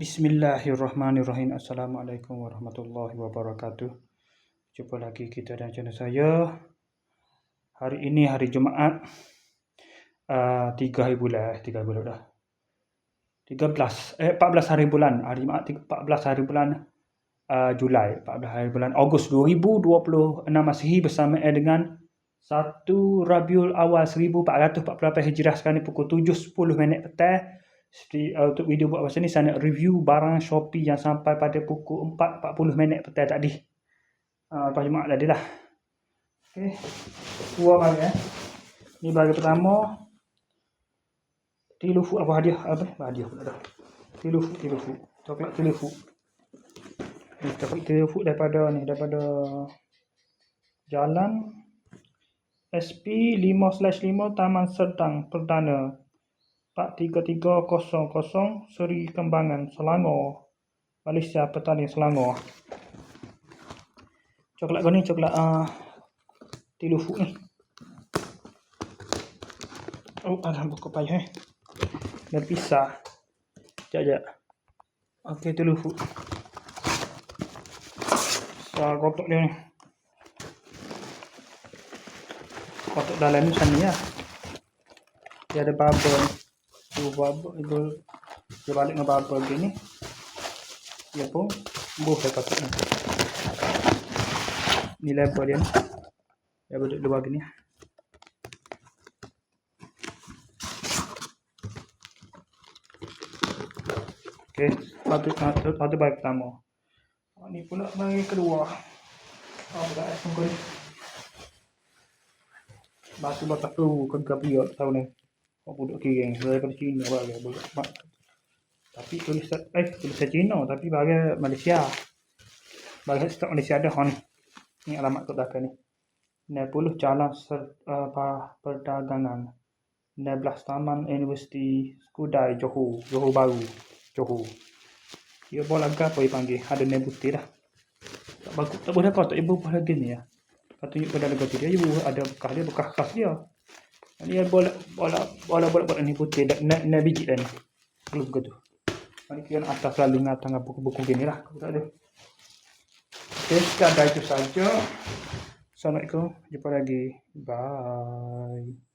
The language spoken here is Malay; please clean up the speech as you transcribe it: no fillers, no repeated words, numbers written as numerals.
Bismillahirrahmanirrahim. Assalamualaikum warahmatullahi wabarakatuh. Jumpa lagi kita dan channel saya. Hari ini hari Jumaat, 3 hari bulan dah. 14 hari bulan. Hari Jumaat 14 hari bulan Julai, 14 hari bulan Ogos 2026 Masihi bersama dengan 1 Rabiul Awal 1448 Hijrah. Sekarang ni pukul 7.10 petang. Untuk video buat macam ni, saya nak review barang Shopee yang sampai pada pukul 4.40 petang tadi. Lepas Jumaat tadi lah. Okay. Dua barang Ni barang pertama. Tilufu apa hadiah? Hadiah pula dah. Tilufu. Coklat tilufu. Ni coklat tilufu daripada Jalan SP 5/5 Taman Serdang Perdana 43300 Seri Kembangan, Selangor, Malaysia, Petani Selangor. Coklat kau ni coklat tilufu ni. Oh, ada buku payah dan pisah. Sekejap. Okey, tilufu. Saya kotak dia ni. Kotak dalam ni macam ni lah. Dia ada bubble. Bubble itu dia balik dengan bubble gini. Dia pun buh saya kotak ni. Ni label dia ni. Dia balik luar gini. Okey, satu baik pertama. Ni pula baik kedua. Dah tunggu ni. Batu batas tu kegap dia tahu ni. Kau budak kiring daripada Cina bagi budak. Tapi tulisan Cina tapi bagi Malaysia. Bagi stok Malaysia ada ni. Ni alamat kat belakang ni. 60 Jalan Perdagangan. 16 Taman Universiti Skudai Johor Bahru. Johor. Dia bola apa dia panggil? Ada name putih dah. Tak boleh kau tak ibu boleh gini ya. Kau tunjuk pada logo dia ibu ada bekas dia. Dia bola ni putih nak biji dah ni. Belum begitu. Ni kira atas lalu dengan tengah buku-buku gini lah. Tak ada. Okey, sekian itu saja. Assalamualaikum. Jumpa lagi. Bye.